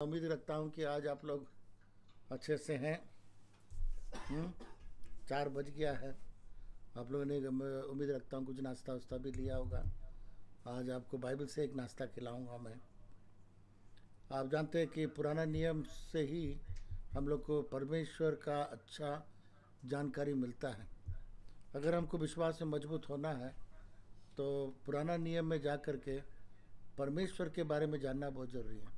उम्मीद रखता हूँ कि आज आप लोग अच्छे से हैं। 4 बज गया है। आप लोगों ने मैं उम्मीद रखता हूँ कुछ नाश्ता वास्ता भी लिया होगा। आज आपको बाइबल से एक नाश्ता खिलाऊंगा मैं। आप जानते हैं कि पुराना नियम से ही हम लोग को परमेश्वर का अच्छा जानकारी मिलता है। अगर हमको विश्वास में मजबूत होना है तो पुराना नियम में जा कर के परमेश्वर के बारे में जानना बहुत ज़रूरी है।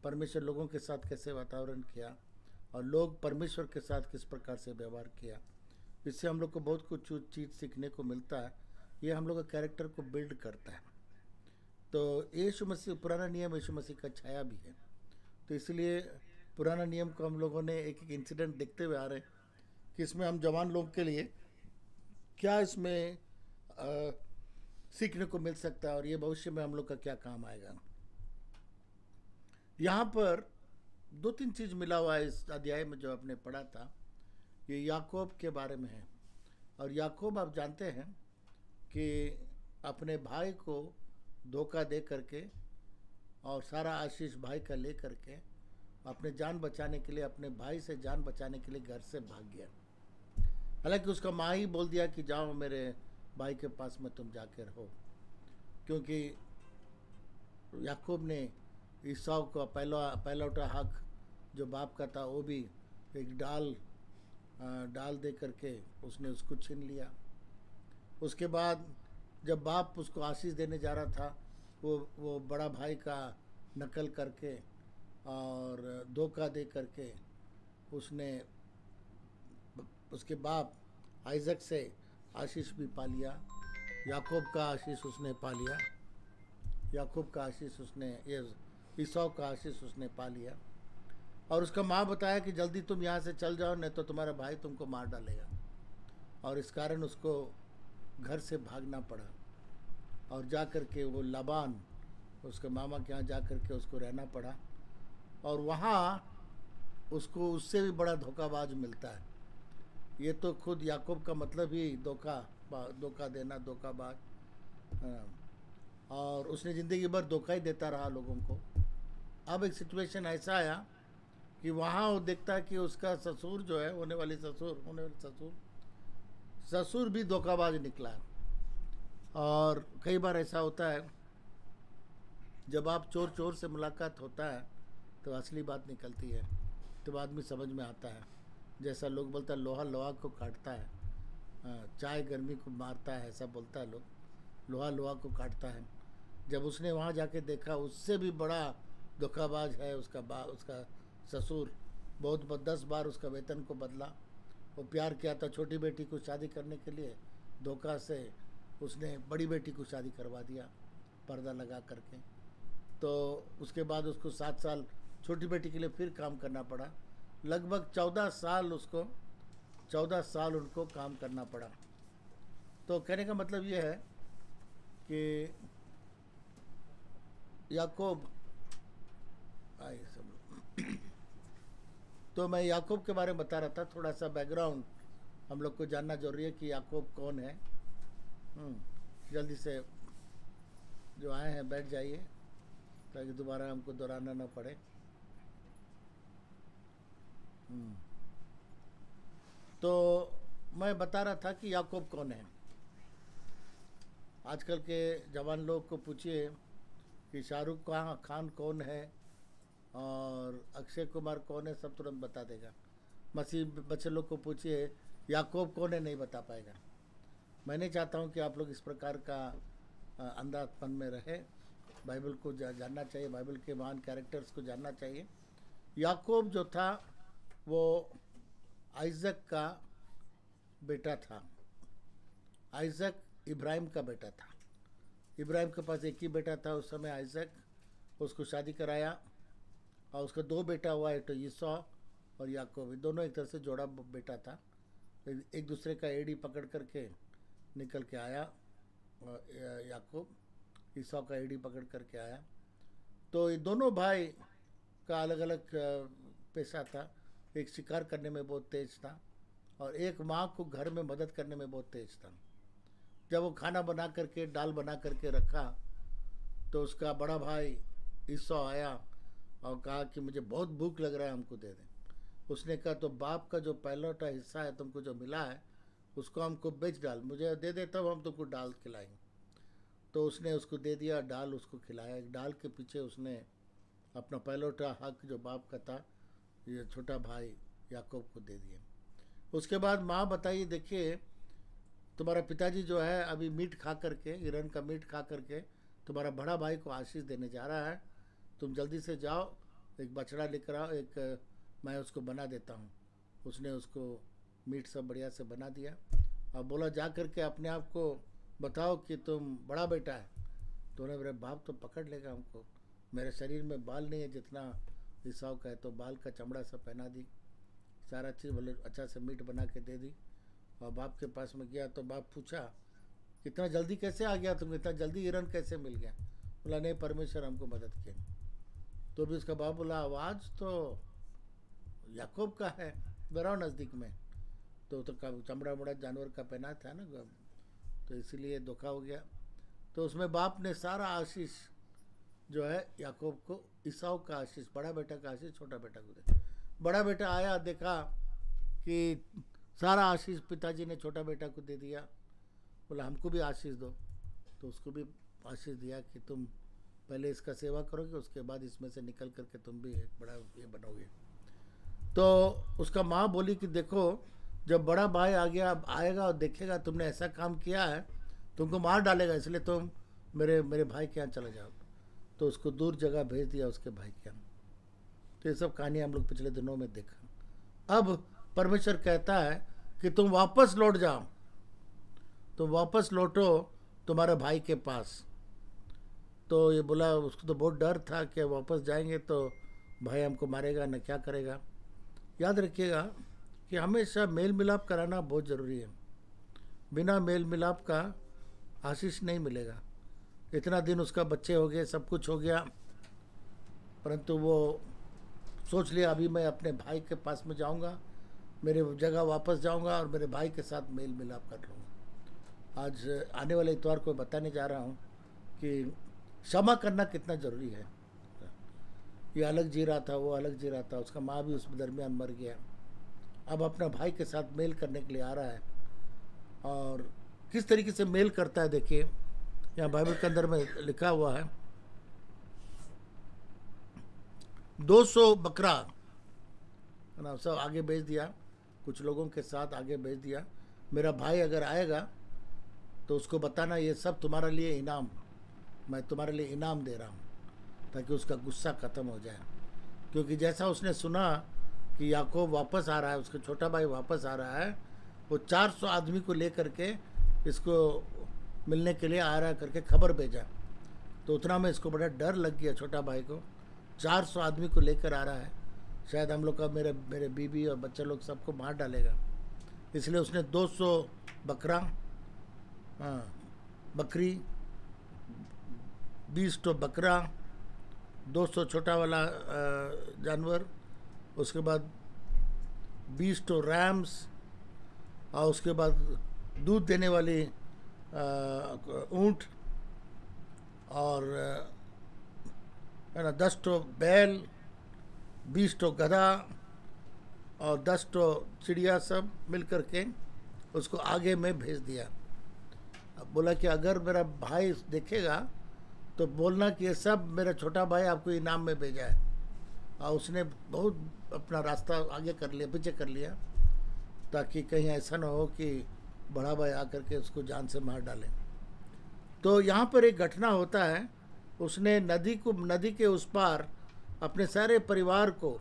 परमेश्वर लोगों के साथ कैसे वातावरण किया और लोग परमेश्वर के साथ किस प्रकार से व्यवहार किया, इससे हम लोग को बहुत कुछ चीज़ सीखने को मिलता है। ये हम लोग का कैरेक्टर को बिल्ड करता है। तो यीशु मसीह, पुराना नियम यीशु मसीह का छाया भी है। तो इसलिए पुराना नियम को हम लोगों ने एक एक इंसिडेंट देखते हुए आ रहे हैं कि इसमें हम जवान लोग के लिए क्या इसमें सीखने को मिल सकता है और ये भविष्य में हम लोग का क्या काम आएगा। यहाँ पर 2-3 चीज़ मिला हुआ है इस अध्याय में जो आपने पढ़ा था। ये याकूब के बारे में है। और याकूब आप जानते हैं कि अपने भाई को धोखा दे करके और सारा आशीष भाई का ले करके अपने जान बचाने के लिए, अपने भाई से जान बचाने के लिए घर से भाग गया। हालांकि उसका माँ ही बोल दिया कि जाओ मेरे भाई के पास में तुम जाके रहो, क्योंकि याकूब ने ईसाऊ का पहलौठा हक जो बाप का था वो भी एक डाल दे करके उसने उसको छीन लिया। उसके बाद जब बाप उसको आशीष देने जा रहा था, वो बड़ा भाई का नकल करके और धोखा दे करके उसने उसके बाप आइजक से आशीष भी पा लिया। याकूब का आशीष उसने पा लिया। याकूब का आशीष उसने, ये ईसाऊ का आशीष उसने पा लिया। और उसका माँ बताया कि जल्दी तुम यहाँ से चल जाओ, नहीं तो तुम्हारा भाई तुमको मार डालेगा। और इस कारण उसको घर से भागना पड़ा और जा कर के वो लाबान, उसके मामा के यहाँ जा कर के उसको रहना पड़ा। और वहाँ उसको उससे भी बड़ा धोखाबाज मिलता है। ये तो खुद याकूब का मतलब ही धोखा देना, धोखाबाज। और उसने ज़िंदगी भर धोखा ही देता रहा लोगों को। अब एक सिचुएशन ऐसा आया कि वहाँ वो देखता है कि उसका ससुर जो है, होने वाले ससुर भी धोखाबाज निकला। और कई बार ऐसा होता है जब आप चोर से मुलाकात होता है तो असली बात निकलती है, तो आदमी समझ में आता है। जैसा लोग बोलता है लोहा लोहा को काटता है, चाय गर्मी को मारता है, ऐसा बोलता है लोग। लोहा लोहा को काटता है। जब उसने वहाँ जाके देखा उससे भी बड़ा धोखाबाज है उसका ससुर। बहुत 10 बार उसका वेतन को बदला। वो प्यार किया था छोटी बेटी को शादी करने के लिए, धोखा से उसने बड़ी बेटी को शादी करवा दिया पर्दा लगा करके। तो उसके बाद उसको 7 साल छोटी बेटी के लिए फिर काम करना पड़ा। लगभग 14 साल उनको काम करना पड़ा। तो कहने का मतलब ये है कि याकूब आए सब तो मैं याकूब के बारे में बता रहा था। थोड़ा सा बैकग्राउंड हम लोग को जानना जरूरी है कि याकूब कौन है। जल्दी से जो आए हैं बैठ जाइए ताकि दोबारा हमको दोहराना ना पड़े। तो मैं बता रहा था कि याकूब कौन है। आजकल के जवान लोग को पूछिए कि शाहरुख खान कौन है और अक्षय कुमार कौन है, सब तुरंत बता देगा। मसीह बच्चे लोग को पूछिए याकूब कौन है, नहीं बता पाएगा। मैं नहीं चाहता हूँ कि आप लोग इस प्रकार का अंधापन में रहे। बाइबल को जानना चाहिए, बाइबल के महान कैरेक्टर्स को जानना चाहिए। याकूब जो था वो आइजक का बेटा था। आइजक इब्राहिम का बेटा था। इब्राहिम के पास एक ही बेटा था उस समय, आइजक। उसको शादी कराया और उसका 2 बेटा हुआ, एक तो ईसाऊ और याकूब। दोनों एक तरह से जोड़ा बेटा था। एक दूसरे का एड़ी पकड़ करके निकल के आया याकूब, ईसाऊ का एड़ी पकड़ करके आया। तो ये दोनों भाई का अलग अलग पेशा था। एक शिकार करने में बहुत तेज था और एक माँ को घर में मदद करने में बहुत तेज था। जब वो खाना बना करके, दाल बना करके रखा तो उसका बड़ा भाई ईसाऊ आया और कहा कि मुझे बहुत भूख लग रहा है, हमको दे दें। उसने कहा तो बाप का जो पहलौठा हिस्सा है तुमको जो मिला है उसको हमको बेच डाल, मुझे दे दे, तब हम तुमको दाल खिलाएंगे। तो उसने उसको दे दिया दाल, उसको खिलाया। दाल के पीछे उसने अपना पहलौठा हक जो बाप का था ये छोटा भाई याकूब को दे दिया। उसके बाद माँ बताइए, देखिए तुम्हारा पिताजी जो है अभी मीट खा करके, हिरन का मीट खा करके तुम्हारा बड़ा भाई को आशीष देने जा रहा है, तुम जल्दी से जाओ, एक बछड़ा लेकर आओ, एक मैं उसको बना देता हूँ। उसने उसको मीट सब बढ़िया से बना दिया और बोला जा कर के अपने आप को बताओ कि तुम बड़ा बेटा है। तो उन्हें, मेरे बाप तो पकड़ लेगा हमको, मेरे शरीर में बाल नहीं है जितना ईसाऊ का है। तो बाल का चमड़ा सब पहना दी, सारा चीज़ बोले अच्छा से मीट बना के दे दी। और बाप के पास में गया तो बाप पूछा इतना जल्दी कैसे आ गया तुम, इतना जल्दी हिरन कैसे मिल गया? बोला नहीं, परमेश्वर हमको मदद किया। तो भी उसका बाप बोला आवाज़ तो याकूब का है, बराव नज़दीक में। तो चमड़ा वमड़ा जानवर का पहना था ना, तो इसीलिए धोखा हो गया। तो उसमें बाप ने सारा आशीष जो है याकूब को, ईसाऊ का आशीष, बड़ा बेटा का आशीष छोटा बेटा को दे। बड़ा बेटा आया, देखा कि सारा आशीष पिताजी ने छोटा बेटा को दे दिया। बोला हमको भी आशीष दो। तो उसको भी आशीष दिया कि तुम पहले इसका सेवा करोगे, उसके बाद इसमें से निकल करके तुम भी एक बड़ा ये बनोगे। तो उसका माँ बोली कि देखो जब बड़ा भाई आ गया आएगा और देखेगा तुमने ऐसा काम किया है तुमको मार डालेगा, इसलिए तुम मेरे भाई के यहाँ चले जाओ। तो उसको दूर जगह भेज दिया उसके भाई के यहाँ। तो ये सब कहानी हम लोग पिछले दिनों में देखा। अब परमेश्वर कहता है कि तुम वापस लौट जाओ, तुम वापस लौटो तुम्हारे भाई के पास। तो ये बोला, उसको तो बहुत डर था कि वापस जाएंगे तो भाई हमको मारेगा न क्या करेगा। याद रखिएगा कि हमेशा मेल मिलाप कराना बहुत ज़रूरी है। बिना मेल मिलाप का आशीष नहीं मिलेगा। इतना दिन उसका बच्चे हो गए, सब कुछ हो गया, परंतु वो सोच लिया अभी मैं अपने भाई के पास में जाऊंगा, मेरे जगह वापस जाऊंगा और मेरे भाई के साथ मेल मिलाप कर लूँगा। आज आने वाले इतवार को बताने जा रहा हूँ कि क्षमा करना कितना ज़रूरी है। ये अलग जी रहा था, वो अलग जी रहा था, उसका माँ भी उस दरमियान मर गया, अब अपना भाई के साथ मेल करने के लिए आ रहा है। और किस तरीके से मेल करता है देखिए, यहाँ बाइबल के अंदर में लिखा हुआ है 200 बकरा ना सब आगे भेज दिया, कुछ लोगों के साथ आगे भेज दिया। मेरा भाई अगर आएगा तो उसको बताना ये सब तुम्हारे लिए इनाम, मैं तुम्हारे लिए इनाम दे रहा हूँ, ताकि उसका गुस्सा ख़त्म हो जाए। क्योंकि जैसा उसने सुना कि याकूब वापस आ रहा है, उसका छोटा भाई वापस आ रहा है, वो 400 आदमी को लेकर के इसको मिलने के लिए आ रहा करके खबर भेजा। तो उतना में इसको बड़ा डर लग गया, छोटा भाई को 400 आदमी को लेकर आ रहा है, शायद हम लोग का मेरे बीबी और बच्चे लोग सबको मार डालेगा। इसलिए उसने 200 बकरा, बकरी, 20 तो बकरा, 200 छोटा वाला जानवर, उसके बाद 20 तो रैम्स, और उसके बाद दूध देने वाली ऊँट, और है ना 10 तो बैल, 20 तो गधा और 10 तो चिड़िया, सब मिल कर के उसको आगे में भेज दिया। अब बोला कि अगर मेरा भाई देखेगा तो बोलना कि ये सब मेरा छोटा भाई आपको इनाम में भेजा है। और उसने बहुत अपना रास्ता आगे कर लिया, पीछे कर लिया, ताकि कहीं ऐसा ना हो कि बड़ा भाई आकर के उसको जान से मार डाले। तो यहाँ पर एक घटना होता है, उसने नदी के उस पार अपने सारे परिवार को,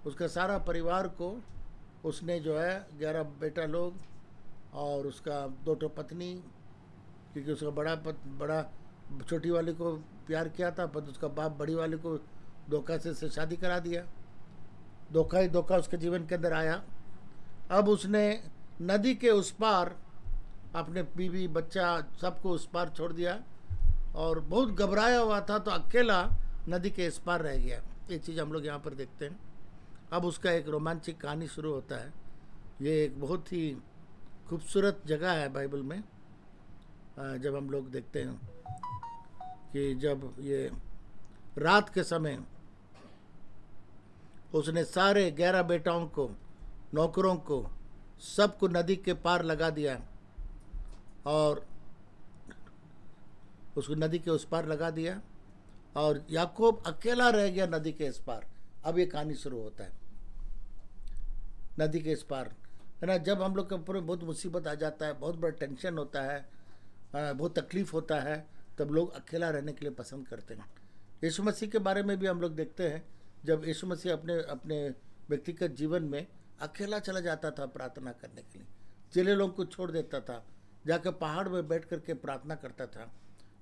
उसका सारा परिवार को उसने जो है 11 बेटा लोग और उसका 2 तो पत्नी, क्योंकि उसका बड़ा छोटी वाली को प्यार किया था, पर उसका बाप बड़ी वाली को धोखा से शादी करा दिया। धोखा ही धोखा उसके जीवन के अंदर आया। अब उसने नदी के उस पार अपने बीवी बच्चा सबको उस पार छोड़ दिया और बहुत घबराया हुआ था, तो अकेला नदी के इस पार रह गया। ये चीज़ हम लोग यहाँ पर देखते हैं। अब उसका एक रोमांचिक कहानी शुरू होता है। ये एक बहुत ही खूबसूरत जगह है बाइबल में, जब हम लोग देखते हैं कि जब ये रात के समय उसने सारे 11 बेटाओं को, नौकरों को, सबको नदी के पार लगा दिया और उसको नदी के उस पार लगा दिया और याकूब अकेला रह गया नदी के इस पार। अब ये कहानी शुरू होता है नदी के इस पार, है ना। जब हम लोग के ऊपर बहुत मुसीबत आ जाता है, बहुत बड़ा टेंशन होता है, बहुत तकलीफ होता है, तब लोग अकेला रहने के लिए पसंद करते हैं। यीशु मसीह के बारे में भी हम लोग देखते हैं, जब यीशु मसीह अपने अपने व्यक्तिगत जीवन में अकेला चला जाता था प्रार्थना करने के लिए, चेले लोगों को छोड़ देता था, जाकर पहाड़ में बैठ करके प्रार्थना करता था।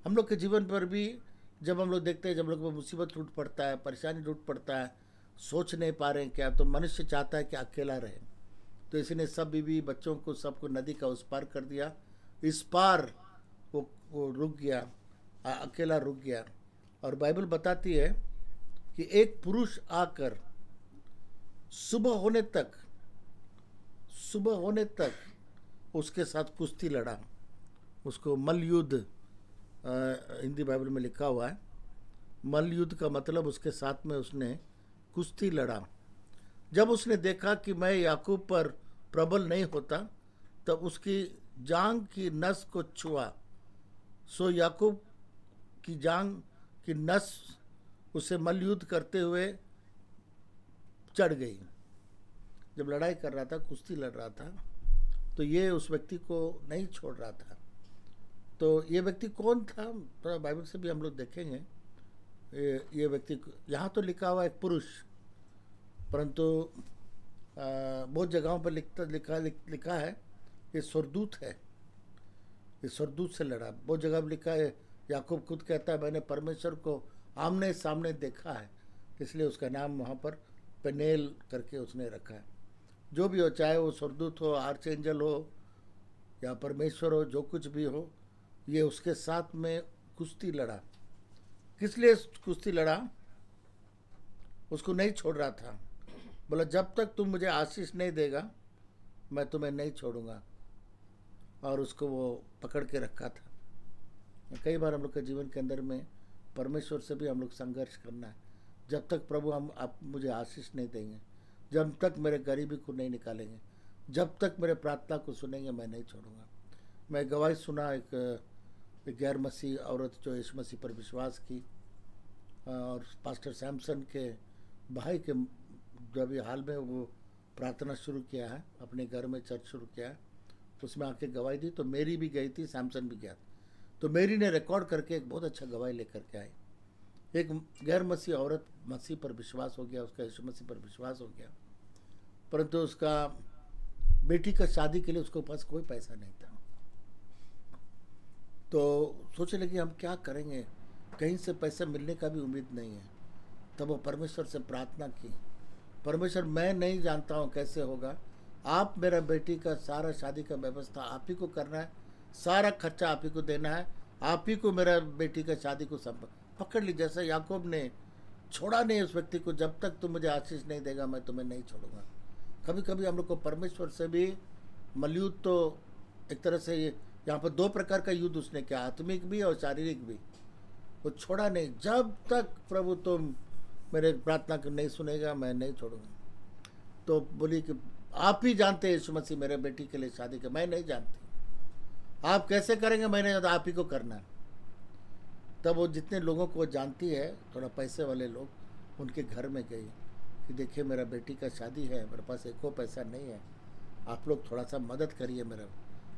हम लोग के जीवन पर भी जब हम लोग देखते हैं, जब लोग मुसीबत टूट पड़ता है, परेशानी टूट पड़ता है, सोच नहीं पा रहे हैं क्या, तो मनुष्य चाहता है कि अकेला रहे। तो इसी ने सब बीवी बच्चों को सबको नदी का उस पार कर दिया। इस पार वो रुक गया, अकेला रुक गया। और बाइबल बताती है कि एक पुरुष आकर सुबह होने तक उसके साथ कुश्ती लड़ा। उसको मल्लयुद्ध हिंदी बाइबल में लिखा हुआ है। मल्लयुद्ध का मतलब उसके साथ में उसने कुश्ती लड़ा। जब उसने देखा कि मैं याकूब पर प्रबल नहीं होता, तब उसकी जांग की नस को छुआ। सो याकूब की जांग की नस उसे मल्लयुद्ध करते हुए चढ़ गई। जब लड़ाई कर रहा था, कुश्ती लड़ रहा था, तो ये उस व्यक्ति को नहीं छोड़ रहा था। तो ये व्यक्ति कौन था, थोड़ा बाइबल से भी हम लोग देखेंगे। ये व्यक्ति, यहाँ तो लिखा हुआ एक पुरुष, परंतु बहुत जगहों पर लिखा है ये स्वर्गदूत है। ये स्वर्गदूत से लड़ा। बहुत जगह पर लिखा है, याकूब खुद कहता है मैंने परमेश्वर को आमने सामने देखा है, इसलिए उसका नाम वहाँ पर पेनेल करके उसने रखा है। जो भी हो, चाहे वो स्वर्गदूत हो, आर्च एंजल हो या परमेश्वर हो, जो कुछ भी हो, ये उसके साथ में कुश्ती लड़ा। किस लिए कुश्ती लड़ा? उसको नहीं छोड़ रहा था। बोला जब तक तुम मुझे आशीष नहीं देगा मैं तुम्हें नहीं छोड़ूंगा। और उसको वो पकड़ के रखा था। कई बार हम लोग के जीवन के अंदर में परमेश्वर से भी हम लोग संघर्ष करना है। जब तक प्रभु आप मुझे आशीष नहीं देंगे, जब तक मेरे गरीबी को नहीं निकालेंगे, जब तक मेरे प्रार्थना को सुनेंगे, मैं नहीं छोड़ूंगा। मैं गवाही सुना एक गैर मसीह औरत जो यीशु मसीह पर विश्वास की, और पास्टर सैमसन के भाई के जो अभी हाल में वो प्रार्थना शुरू किया है, अपने घर में चर्च शुरू किया है, उसमें आके गवाही दी। तो मेरी भी गई थी, सैमसन भी गया था। तो मेरी ने रिकॉर्ड करके एक बहुत अच्छा गवाही लेकर के आई। एक गैर मसीह औरत मसीह पर विश्वास हो गया, उसका यीशु मसीह पर विश्वास हो गया, परंतु उसका बेटी का शादी के लिए उसके पास कोई पैसा नहीं था। तो सोचने लगी हम क्या करेंगे, कहीं से पैसा मिलने का भी उम्मीद नहीं है। तब वो परमेश्वर से प्रार्थना की, परमेश्वर मैं नहीं जानता हूँ कैसे होगा, आप मेरा बेटी का सारा शादी का व्यवस्था आप ही को करना है, सारा खर्चा आप ही को देना है, आप ही को मेरा बेटी का शादी को सब पकड़ ली। जैसा याकूब ने छोड़ा नहीं उस व्यक्ति को, जब तक तुम मुझे आशीष नहीं देगा मैं तुम्हें नहीं छोड़ूंगा। कभी कभी हम लोग को परमेश्वर से भी मल्लयुद्ध, तो एक तरह से यहाँ पर दो प्रकार का युद्ध उसने किया, आत्मिक भी और शारीरिक भी। वो छोड़ा नहीं, जब तक प्रभु तुम मेरे प्रार्थना को नहीं सुनेगा मैं नहीं छोड़ूंगा। तो बोली कि आप ही जानते हैं यीशु मसीह मेरे बेटी के लिए शादी का, मैं नहीं जानती, आप कैसे करेंगे, मैंने आप ही को करना है। तब वो जितने लोगों को जानती है, थोड़ा पैसे वाले लोग, उनके घर में गई कि देखिए मेरा बेटी का शादी है, मेरे पास एको पैसा नहीं है, आप लोग थोड़ा सा मदद करिए मेरा।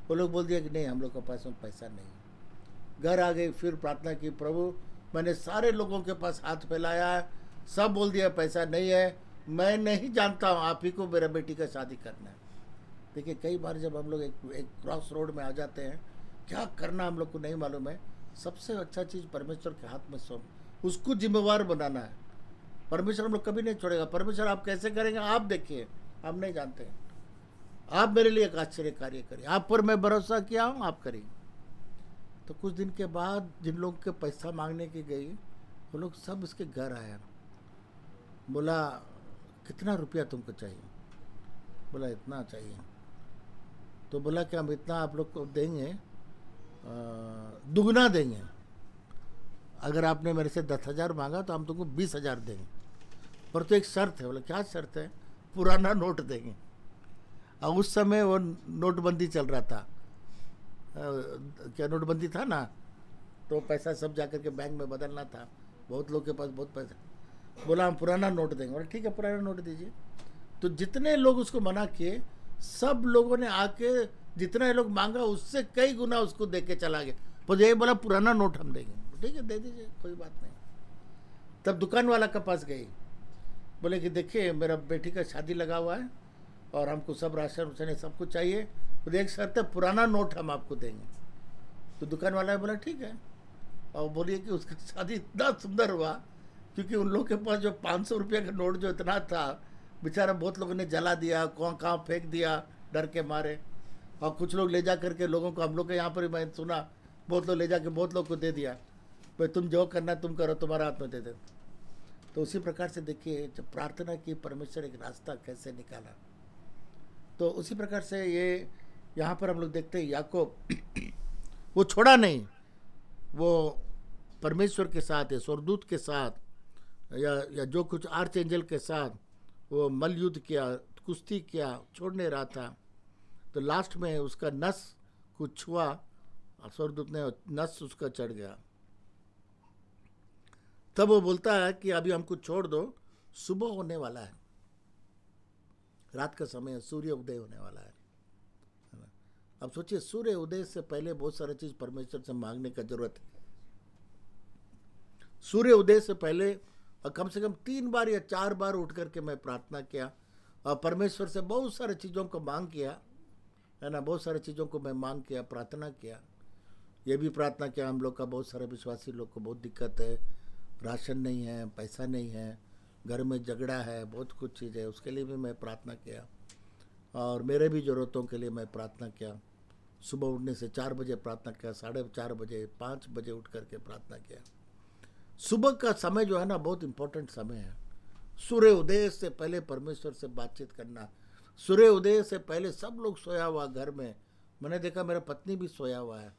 वो लोग बोल दिया कि नहीं हम लोग के पास में पैसा नहीं है। घर आ गई, फिर प्रार्थना की, प्रभु मैंने सारे लोगों के पास हाथ फैलाया है, सब बोल दिया पैसा नहीं है, मैं नहीं जानता हूँ, आप ही को मेरा बेटी का शादी करना है। देखिए कई बार जब हम लोग एक क्रॉस रोड में आ जाते हैं, क्या करना हम लोग को नहीं मालूम है, सबसे अच्छा चीज़ परमेश्वर के हाथ में सौंप, उसको जिम्मेवार बनाना है। परमेश्वर हम लोग कभी नहीं छोड़ेगा। परमेश्वर आप कैसे करेंगे आप देखिए, आप नहीं जानते हैं, आप मेरे लिए एक आश्चर्य कार्य करिए, आप पर मैं भरोसा किया हूँ, आप करिए। तो कुछ दिन के बाद जिन लोगों के पैसा मांगने की गई, वो लोग सब इसके घर आया। बोला कितना रुपया तुमको चाहिए? बोला इतना चाहिए। तो बोला कि हम इतना आप लोग को देंगे, दुगना देंगे, अगर आपने मेरे से 10,000 मांगा तो हम तुमको 20,000 देंगे, पर तो एक शर्त है। बोले क्या शर्त है? पुराना नोट देंगे। और उस समय वो नोटबंदी चल रहा था, क्या नोटबंदी था ना, तो पैसा सब जाकर के बैंक में बदलना था, बहुत लोग के पास बहुत पैसा। बोला हम पुराना नोट देंगे। बोला ठीक है पुराना नोट दीजिए। तो जितने लोग उसको मना किए, सब लोगों ने आके जितना ये लोग मांगा उससे कई गुना उसको दे के चला गया। तो यही बोला पुराना नोट हम देंगे। ठीक है दे दीजिए, कोई बात नहीं। तब दुकान वाला के पास गई, बोले कि देखिए मेरा बेटी का शादी लगा हुआ है और हमको सब राशन वाशन सब कुछ चाहिए, तो एक शर्त है पुराना नोट हम आपको देंगे। तो दुकान वाला बोला ठीक है। और बोलिए कि उसका शादी इतना सुंदर हुआ, क्योंकि उन लोगों के पास जो 500 रुपये का नोट जो इतना था, बेचारा बहुत लोगों ने जला दिया, कहाँ फेंक दिया डर के मारे। और कुछ लोग ले जा करके लोगों को, हम लोग के यहाँ पर मैं सुना, बहुत लोग ले जाके बहुत लोग को दे दिया, भाई तुम जो करना तुम करो, तुम्हारा हाथ में दे दे। तो उसी प्रकार से देखिए जब प्रार्थना की, परमेश्वर एक रास्ता कैसे निकाला। तो उसी प्रकार से ये यहाँ पर हम लोग देखते हैं याकूब वो छोड़ा नहीं, वो परमेश्वर के साथ या स्वर्गदूत के साथ या जो कुछ आर्च एंजल के साथ वो मल युद्ध किया, कुश्ती किया, छोड़ नहीं रहा था। तो लास्ट में उसका नस कुछ छुआ, स्वर्गदूत ने नस उसका चढ़ गया। तब वो बोलता है कि अभी हमको छोड़ दो, सुबह होने वाला है, रात का समय है, सूर्य उदय होने वाला है ना। अब सोचिए सूर्य उदय से पहले बहुत सारी चीज परमेश्वर से मांगने का जरूरत है। सूर्य उदय से पहले कम से कम 3 बार या 4 बार उठ करके मैं प्रार्थना किया और परमेश्वर से बहुत सारी चीज़ों को मांग किया, है ना। बहुत सारी चीज़ों को मैं मांग किया, प्रार्थना किया। ये भी प्रार्थना किया, हम लोग का बहुत सारे विश्वासी लोग को बहुत दिक्कत है, राशन नहीं है, पैसा नहीं है, घर में झगड़ा है, बहुत कुछ चीज़ है, उसके लिए भी मैं प्रार्थना किया। और मेरे भी ज़रूरतों के लिए मैं प्रार्थना किया। सुबह उठने से 4 बजे प्रार्थना किया, 4:30 बजे, 5 बजे उठ करके प्रार्थना किया। सुबह का समय जो है ना बहुत इम्पोर्टेंट समय है। सूर्य उदय से पहले परमेश्वर से बातचीत करना। सूर्य उदय से पहले सब लोग सोया हुआ घर में, मैंने देखा मेरा पत्नी भी सोया हुआ है,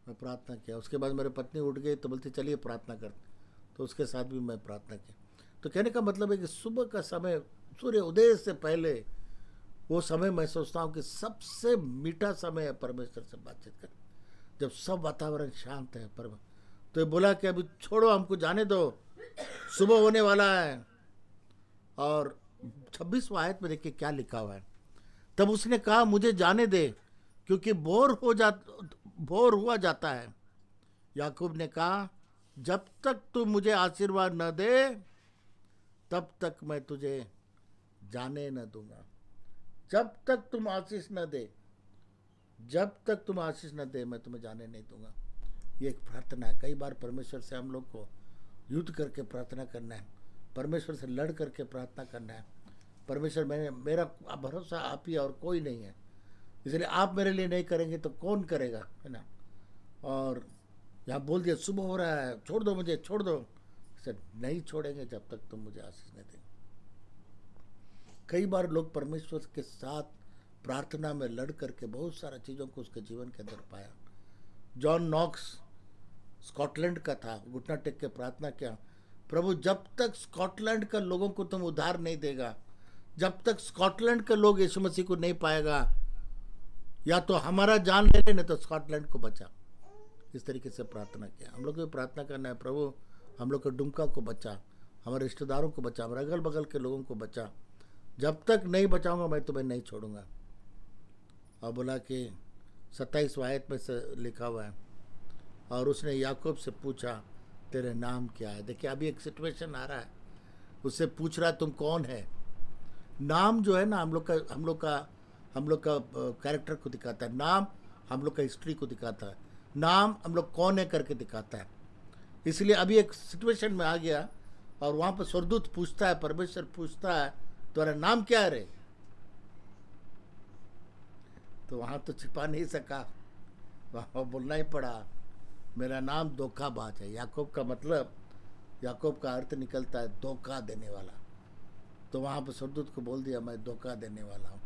मैं प्रार्थना किया। उसके बाद मेरी पत्नी उठ गई तो बोलती चलिए प्रार्थना करते, तो उसके साथ भी मैं प्रार्थना की। तो कहने का मतलब है कि सुबह का समय, सूर्य उदय से पहले वो समय मैं सोचता हूँ कि सबसे मीठा समय है परमेश्वर से बातचीत कर, जब सब वातावरण शांत है। तो ये बोला कि अभी छोड़ो, हमको जाने दो, सुबह होने वाला है। और 26वां आयत में देखिए क्या लिखा हुआ है। तब उसने कहा मुझे जाने दे, क्योंकि बोर हुआ जाता है। याकूब ने कहा जब तक तू मुझे आशीर्वाद न दे तब तक मैं तुझे जाने न दूंगा। जब तक तुम आशीष न दे, जब तक तुम आशीष न दे, मैं तुम्हें जाने नहीं दूंगा। ये एक प्रार्थना है। कई बार परमेश्वर से हम लोग को युद्ध करके प्रार्थना करना है, परमेश्वर से लड़ करके प्रार्थना करना है। परमेश्वर मेरा भरोसा आप ही और कोई नहीं है, इसलिए आप मेरे लिए नहीं करेंगे तो कौन करेगा, है ना। और यहाँ बोल दिया सुबह हो रहा है, छोड़ दो मुझे, छोड़ दो। सर नहीं छोड़ेंगे जब तक तुम मुझे आशीष नहीं देंगे। कई बार लोग परमेश्वर के साथ प्रार्थना में लड़ करके बहुत सारा चीज़ों को उसके जीवन के अंदर पाया। जॉन नॉक्स स्कॉटलैंड का था, घुटना टेक के प्रार्थना किया, प्रभु जब तक स्कॉटलैंड का लोगों को तुम उद्धार नहीं देगा, जब तक स्कॉटलैंड के लोग यीशु मसीह को नहीं पाएगा, या तो हमारा जान ले ले, नहीं तो स्कॉटलैंड को बचा। इस तरीके से प्रार्थना किया। हम लोग को प्रार्थना करना है, प्रभु हम लोग के डुमका को बचा, हमारे रिश्तेदारों को बचा, हमारे अगल बगल के लोगों को बचा। जब तक नहीं बचाऊंगा मैं तुम्हें नहीं छोड़ूंगा। और बोला कि 27वां आयत में से लिखा हुआ है, और उसने याकूब से पूछा तेरे नाम क्या है। देखिए अभी एक सिचुएशन आ रहा है, उससे पूछ रहा तुम कौन है। नाम जो है ना हम लोग का कैरेक्टर को दिखाता है, नाम हम लोग का हिस्ट्री को दिखाता है, नाम हम लोग कौन है करके दिखाता है। इसलिए अभी एक सिचुएशन में आ गया और वहाँ पर स्वर्गदूत पूछता है, परमेश्वर पूछता है तुम्हारा नाम क्या है रे। तो वहाँ तो छिपा नहीं सका, वहाँ बोलना ही पड़ा, मेरा नाम धोखाबाज है। याकूब का मतलब, याकूब का अर्थ निकलता है धोखा देने वाला। तो वहाँ पर स्वर्गदूत को बोल दिया मैं धोखा देने वाला हूँ।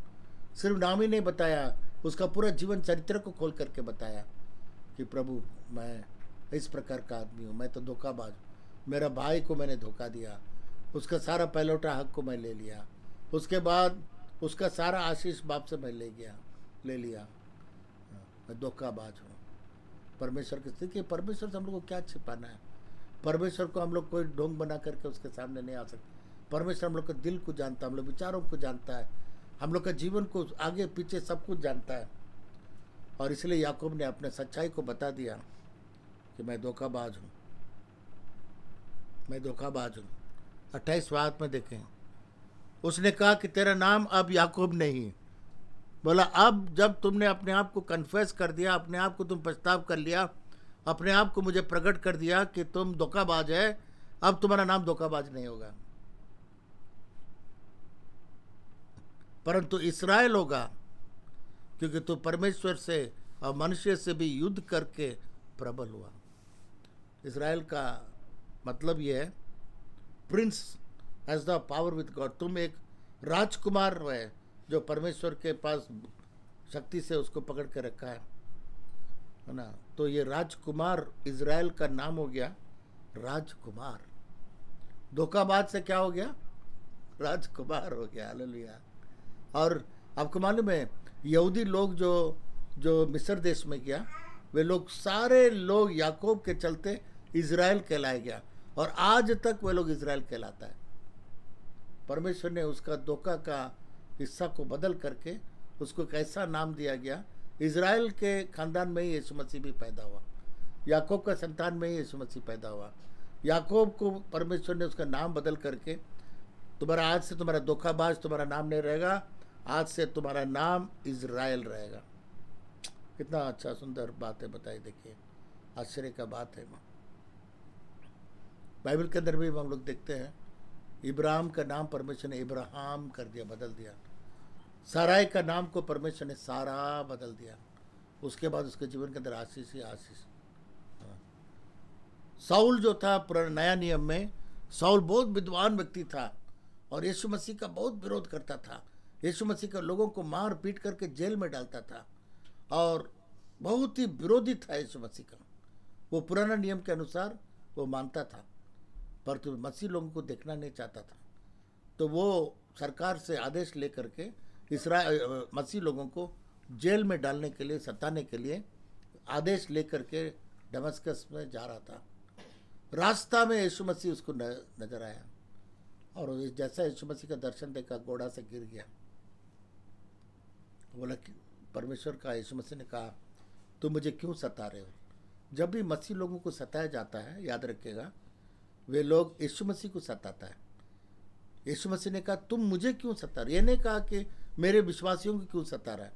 सिर्फ नाम ही नहीं बताया, उसका पूरा जीवन चरित्र को खोल करके बताया कि प्रभु मैं इस प्रकार का आदमी हूँ, मैं तो धोखाबाज हूँ। मेरा भाई को मैंने धोखा दिया, उसका सारा पहलौठा हक को मैं ले लिया, उसके बाद उसका सारा आशीष बाप से मैं ले लिया। मैं धोखाबाज हूँ। परमेश्वर की स्थिति, परमेश्वर से हम लोग को क्या छिपाना है? परमेश्वर को हम लोग कोई ढोंग बना करके उसके सामने नहीं आ सकते। परमेश्वर हम लोग के दिल को जानता है, हम लोग विचारों को जानता है, हम लोग का जीवन को आगे पीछे सब कुछ जानता है। और इसलिए याकूब ने अपने सच्चाई को बता दिया कि मैं धोखाबाज हूँ, मैं धोखाबाज हूँ। 28 वाद में देखें, उसने कहा कि तेरा नाम अब याकूब नहीं। बोला अब जब तुमने अपने आप को कन्फेस कर दिया, अपने आप को तुम पछताव कर लिया, अपने आप को मुझे प्रकट कर दिया कि तुम धोखाबाज है, अब तुम्हारा नाम धोखाबाज नहीं होगा, परंतु इस्राएल होगा, क्योंकि तू परमेश्वर से और मनुष्य से भी युद्ध करके प्रबल हुआ। इस्राएल का मतलब यह है Prince has the power with God. तुम एक राजकुमार है जो परमेश्वर के पास शक्ति से उसको पकड़ के रखा है ना। तो ये राजकुमार इज़राइल का नाम हो गया राजकुमार। धोखाबाज से क्या हो गया? राजकुमार हो गया। हालेलुया। और आपको मालूम है यहूदी लोग जो मिस्र देश में गया, वे लोग सारे लोग याकूब के चलते इज़राइल कहलाया गया, और आज तक वे लोग इज़राइल कहलाता है। परमेश्वर ने उसका धोखा का हिस्सा को बदल करके उसको कैसा नाम दिया गया। इज़राइल के खानदान में ही यीशु मसीह भी पैदा हुआ, याकूब का संतान में ही यीशु मसीह पैदा हुआ। याकूब को परमेश्वर ने उसका नाम बदल करके, तुम्हारा आज से तुम्हारा धोखाबाज तुम्हारा नाम नहीं रहेगा, आज से तुम्हारा नाम इज़राइल रहेगा। कितना अच्छा सुंदर बात है, बताइए, देखिए आश्चर्य का बात है। बाइबल के अंदर भी हम लोग देखते हैं इब्राहिम का नाम परमेश्वर ने इब्राहिम कर दिया, बदल दिया। साराई का नाम को परमेश्वर ने सारा बदल दिया। उसके बाद उसके जीवन के अंदर आशीष ही आशीष। साउल जो था पुराने नया नियम में, साउल बहुत विद्वान व्यक्ति था और यीशु मसीह का बहुत विरोध करता था। यीशु मसीह का लोगों को मार पीट करके जेल में डालता था और बहुत ही विरोधी था यीशु मसीह का। वो पुराना नियम के अनुसार वो मानता था, परंतु मसीह लोगों को देखना नहीं चाहता था। तो वो सरकार से आदेश लेकर के मसीह लोगों को जेल में डालने के लिए, सताने के लिए आदेश लेकर के दमिश्क में जा रहा था। रास्ता में यीशु मसीह उसको नजर आया और जैसा यीशु मसीह का दर्शन देखा घोड़ा से गिर गया। बोला कि परमेश्वर का, यीशु मसीह ने कहा तुम मुझे क्यों सता रहे हो? जब भी मसीह लोगों को सताया जाता है, याद रखिएगा, वे लोग यीशु मसीह को सताता है। यीशु मसीह ने कहा तुम मुझे क्यों सता रहे? ये नहीं कहा कि मेरे विश्वासियों को क्यों सता रहा है।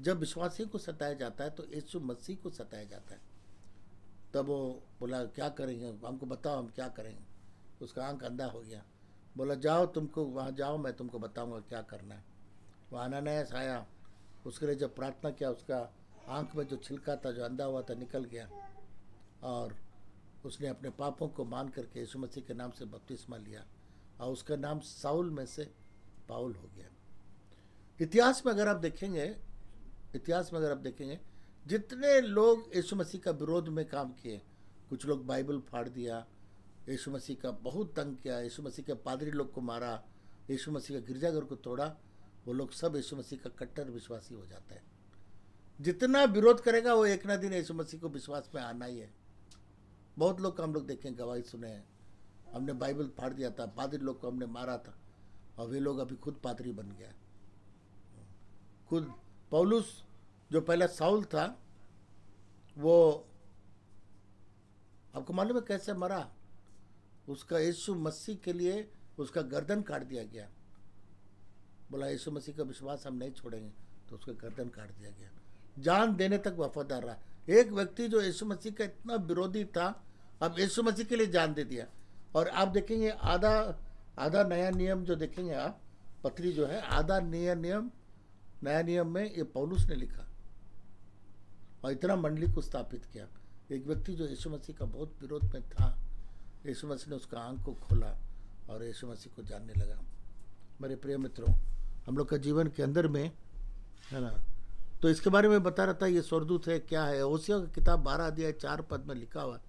जब विश्वासियों को सताया जाता है तो यीशु मसीह को सताया जाता है। तब वो बोला क्या करेंगे, हमको बताओ हम क्या करेंगे। उसका आंख अंधा हो गया। बोला जाओ, तुमको वहाँ जाओ, मैं तुमको बताऊंगा क्या करना है। वहाँ अननियास आया, उसके लिए जब प्रार्थना किया, उसका आंख में जो छिलका था, जो अंधा हुआ था, निकल गया और उसने अपने पापों को मान करके यीशु मसीह के नाम से बपतिस्मा लिया और उसका नाम साउल में से पाउल हो गया। इतिहास में अगर आप देखेंगे जितने लोग यीशु मसीह का विरोध में काम किए, कुछ लोग बाइबल फाड़ दिया, यीशु मसीह का बहुत तंग किया, यीशु मसीह के पादरी लोग को मारा, यीशु मसीह का गिरजाघर को तोड़ा, वो लोग सब यीशु मसीह का कट्टर विश्वासी हो जाता है। जितना विरोध करेगा वो एक ना दिन यीशु मसीह को विश्वास में आना ही है। बहुत लोग का हम लोग देखें, गवाही सुने हैं, हमने बाइबल फाड़ दिया था, पादरी लोग को हमने मारा था और वे लोग अभी खुद पादरी बन गया। खुद पौलुस जो पहला साउल था, वो आपको मालूम है कैसे मरा? उसका यीशु मसीह के लिए उसका गर्दन काट दिया गया। बोला यीशु मसीह का विश्वास हम नहीं छोड़ेंगे, तो उसका गर्दन काट दिया गया। जान देने तक वफादार रहा। एक व्यक्ति जो यीशु मसीह का इतना विरोधी था, अब यीशु मसीह के लिए जान दे दिया। और आप देखेंगे आधा नया नियम जो देखेंगे आप, पत्री जो है, आधा नया नियम में ये पौलुस ने लिखा और इतना मंडली को स्थापित किया। एक व्यक्ति जो यीशु मसीह का बहुत विरोध में था, यीशु मसीह ने उसका आंख को खोला और यीशु मसीह को जानने लगा। मेरे प्रिय मित्रों, हम लोग का जीवन के अंदर में है ना, तो इसके बारे में बता रहा था ये स्वर्गदूत है क्या है। होशिया की किताब 12 अध्याय 4 पद में लिखा हुआ,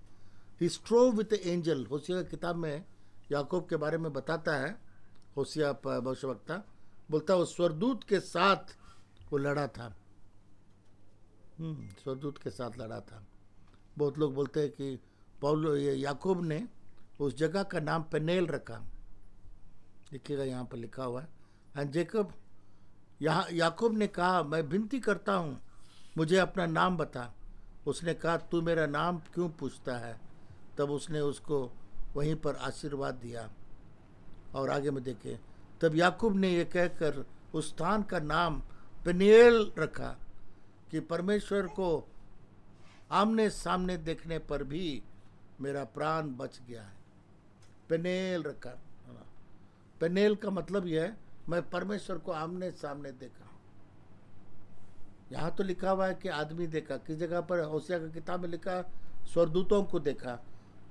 ही स्ट्रोव विद एंजल। होशिया की किताब में याकूब के बारे में बताता है, होशिया भविष्यवक्ता बोलता है वो स्वर्गदूत के साथ वो लड़ा था। स्वर्गदूत के साथ लड़ा था। बहुत लोग बोलते हैं कि ये याकूब ने उस जगह का नाम पेनेल रखा, देखिएगा यहाँ पर लिखा हुआ है। एंड जेकब, यहाँ याकूब ने कहा मैं विनती करता हूँ मुझे अपना नाम बता। उसने कहा तू मेरा नाम क्यों पूछता है। तब उसने उसको वहीं पर आशीर्वाद दिया। और आगे में देखें, तब याकूब ने यह कहकर उस स्थान का नाम पेनिएल रखा कि परमेश्वर को आमने सामने देखने पर भी मेरा प्राण बच गया है। पेनेल रखा। पेनेल का मतलब यह है मैं परमेश्वर को आमने सामने देखा। यहाँ तो लिखा हुआ है कि आदमी देखा, किस जगह पर होशिया की किताब में लिखा स्वर्गदूतों को देखा,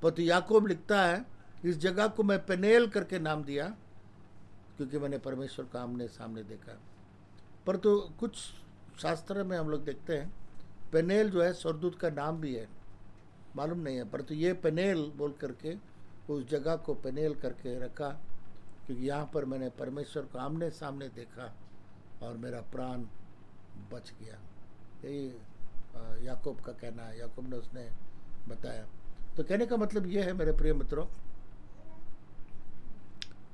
पर तो याकूब लिखता है इस जगह को मैं पेनेल करके नाम दिया क्योंकि मैंने परमेश्वर को आमने सामने देखा। पर तो कुछ शास्त्र में हम लोग देखते हैं पेनेल जो है स्वर्गदूत का नाम भी है, मालूम नहीं है, पर तो ये पेनेल बोल करके उस जगह को पेनेल करके रखा क्योंकि यहाँ पर मैंने परमेश्वर को आमने सामने देखा और मेरा प्राण बच गया। यही याकूब का कहना है, याकूब ने उसने बताया। तो कहने का मतलब ये है मेरे प्रिय मित्रों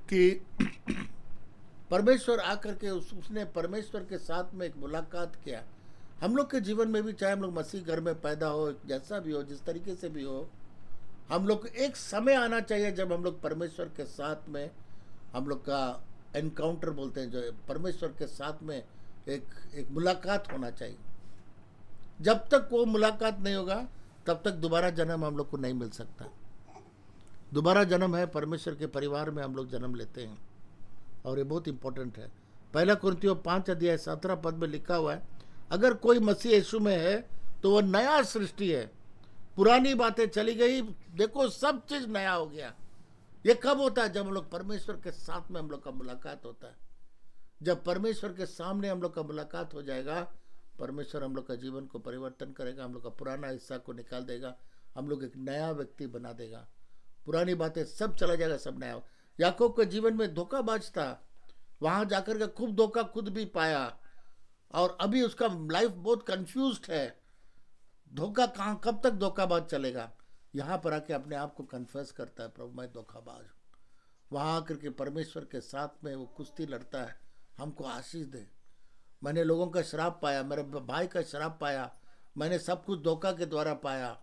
कि परमेश्वर आकर के उसने परमेश्वर के साथ में एक मुलाकात किया। हम लोग के जीवन में भी, चाहे हम लोग मसीह घर में पैदा हो, जैसा भी हो, जिस तरीके से भी हो, हम लोग को एक समय आना चाहिए जब हम लोग परमेश्वर के साथ में हम लोग का एनकाउंटर बोलते हैं, जो परमेश्वर के साथ में एक मुलाकात होना चाहिए। जब तक वो मुलाकात नहीं होगा तब तक दोबारा जन्म हम लोग को नहीं मिल सकता। दोबारा जन्म है परमेश्वर के परिवार में हम लोग जन्म लेते हैं और ये बहुत इंपॉर्टेंट है। 1 कुरिन्थियों 5 अध्याय 17 पद में लिखा हुआ है अगर कोई मसीह यीशु में है तो वह नया सृष्टि है, पुरानी बातें चली गई, देखो सब चीज नया हो गया। ये कब होता है? जब हम लोग परमेश्वर के साथ में हम लोग का मुलाकात होता है। जब परमेश्वर के सामने हम लोग का मुलाकात हो जाएगा, परमेश्वर हम लोग का जीवन को परिवर्तन करेगा, हम लोग का पुराना हिस्सा को निकाल देगा, हम लोग एक नया व्यक्ति बना देगा। पुरानी बातें सब चला जाएगा, सब नया हो। याकूब के जीवन में धोखाबाज था, वहां जाकर के खूब धोखा खुद भी पाया और अभी उसका लाइफ बहुत कंफ्यूज्ड है। धोखा कहाँ, कब तक धोखाबाज चलेगा? यहाँ पर आके अपने आप को कन्फेस करता है, प्रभु मैं धोखाबाज हूँ। वहाँ आकर के परमेश्वर के साथ में वो कुश्ती लड़ता है, हमको आशीष दे। मैंने लोगों का श्राप पाया, मेरे भाई का श्राप पाया, मैंने सब कुछ धोखा के द्वारा पाया।